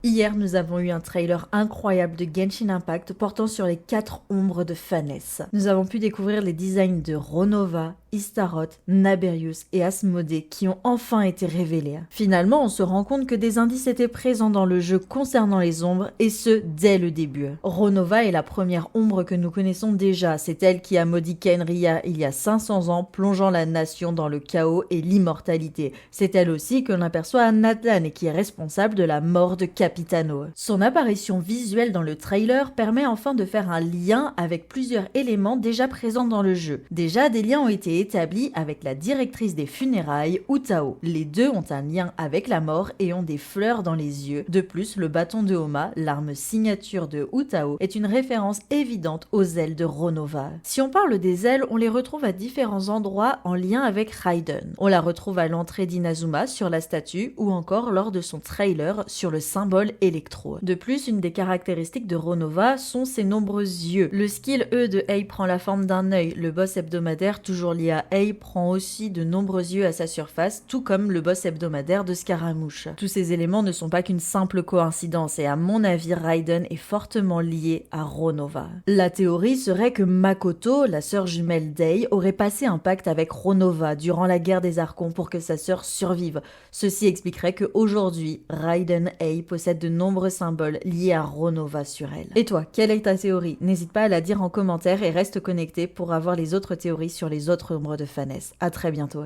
Hier, nous avons eu un trailer incroyable de Genshin Impact portant sur les 4 ombres de Phanès. Nous avons pu découvrir les designs de Ronova, Istaroth, Naberius et Asmodée qui ont enfin été révélés. Finalement, on se rend compte que des indices étaient présents dans le jeu concernant les ombres, et ce, dès le début. Ronova est la première ombre que nous connaissons déjà, c'est elle qui a maudit Khaenri'ah il y a 500 ans, plongeant la nation dans le chaos et l'immortalité. C'est elle aussi que l'on aperçoit à Nathan et qui est responsable de la mort de Capitano. Son apparition visuelle dans le trailer permet enfin de faire un lien avec plusieurs éléments déjà présents dans le jeu. Déjà, des liens ont été établis avec la directrice des funérailles, Utao. Les deux ont un lien avec la mort et ont des fleurs dans les yeux. De plus, le bâton de Homa, l'arme signature de Utao, est une référence évidente aux ailes de Ronova. Si on parle des ailes, on les retrouve à différents endroits en lien avec Raiden. On la retrouve à l'entrée d'Inazuma sur la statue ou encore lors de son trailer sur le symbole électro. De plus, une des caractéristiques de Ronova sont ses nombreux yeux. Le skill E de Ei prend la forme d'un œil. Le boss hebdomadaire toujours lié à Ei prend aussi de nombreux yeux à sa surface, tout comme le boss hebdomadaire de Scaramouche. Tous ces éléments ne sont pas qu'une simple coïncidence et à mon avis, Raiden est fortement lié à Ronova. La théorie serait que Makoto, la sœur jumelle d'Ei, aurait passé un pacte avec Ronova durant la guerre des Archons pour que sa sœur survive. Ceci expliquerait qu'aujourd'hui, Raiden Ei possède de nombreux symboles liés à Ronova sur elle. Et toi, quelle est ta théorie? N'hésite pas à la dire en commentaire et reste connecté pour avoir les autres théories sur les autres ombres de Phanès. À très bientôt.